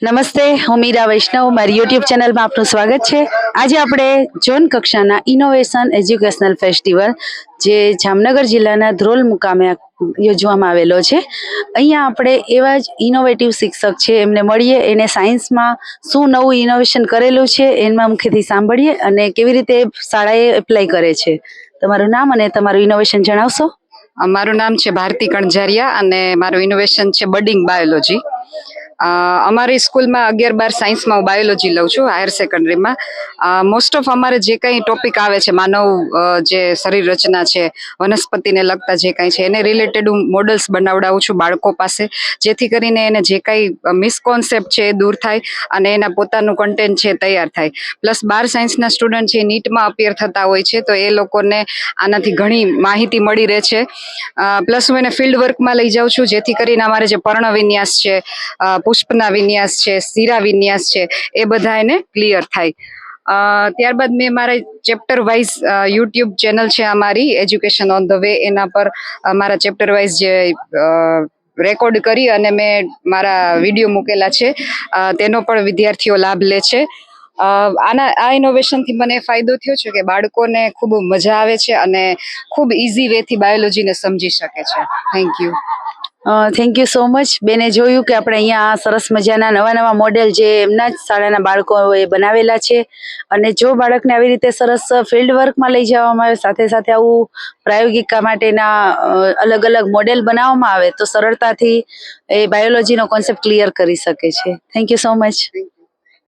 નમસ્તે, હું મીરા વૈષ્ણવ, મારી યુટ્યુબ ચેનલમાં આપનું સ્વાગત છે. આજે આપણે ઝોન કક્ષાના ઇનોવેશન એજ્યુકેશનલ ફેસ્ટિવલ જે જામનગર જિલ્લાના ધ્રોલ મુકામે યોજવામાં આવેલો છે. અહીંયા આપણે એવા જ ઇનોવેટિવ શિક્ષક છે એમને મળીએ, એને સાયન્સમાં શું નવું ઇનોવેશન કરેલું છે એમાં મુખ્યથી સાંભળીએ અને કેવી રીતે શાળાએ એપ્લાય કરે છે. તમારું નામ અને તમારું ઇનોવેશન જણાવશો? મારું નામ છે ભારતી કણઝારિયા અને મારું ઇનોવેશન છે બડિંગ બાયોલોજી. અમારી સ્કૂલમાં 11-12 સાયન્સમાં હું બાયોલોજી લઉં છું, હાયર સેકન્ડરીમાં. મોસ્ટ ઓફ અમારે જે કંઈ ટોપિક આવે છે, માનવ જે શરીર રચના છે, વનસ્પતિને લગતા જે કંઈ છે એને રિલેટેડ હું મોડલ્સ બનાવડાવું છું બાળકો પાસે, જેથી કરીને એને જે કંઈ મિસકોન્સેપ્ટ છે એ દૂર થાય અને એના પોતાનું કન્ટેન્ટ છે તૈયાર થાય. પ્લસ 12 સાયન્સના સ્ટુડન્ટ છે નીટમાં અપિયર થતા હોય છે, તો એ લોકોને આનાથી ઘણી માહિતી મળી રહે છે. પ્લસ હું એને ફિલ્ડ વર્કમાં લઈ જાઉં છું, જેથી કરીને અમારે જે પર્ણ વિન્યાસ છે, પુષ્પના વિન્યાસ છે, શીરા વિન્યાસ છે, એ બધા એને ક્લિયર થાય. ત્યારબાદ મેં મારા ચેપ્ટર વાઇઝ યુટ્યુબ ચેનલ છે અમારી એજ્યુકેશન ઓન ધ વે, એના પર મારા ચેપ્ટર વાઇઝ જે રેકોર્ડ કરી અને મેં મારા વિડીયો મૂકેલા છે, તેનો પણ વિદ્યાર્થીઓ લાભ લે છે. આ ઇનોવેશનથી મને ફાયદો થયો છે કે બાળકોને ખૂબ મજા આવે છે અને ખૂબ ઇઝી વેથી બાયોલોજીને સમજી શકે છે. Thank you. Thank you so much. બેને જોયું કે આપણે અહીંયા સરસ મજાના નવા મોડેલ જે એમના જ શાળાના બાળકોએ બનાવેલા છે, અને જો બાળકને આવી રીતે સરસ ફિલ્ડ વર્કમાં લઈ જવામાં આવે, સાથે સાથે આવું પ્રાયોગિકા માટેના અલગ અલગ મોડેલ બનાવવામાં આવે તો સરળતાથી એ બાયોલોજીનો કોન્સેપ્ટ ક્લિયર કરી શકે છે. Thank you so much.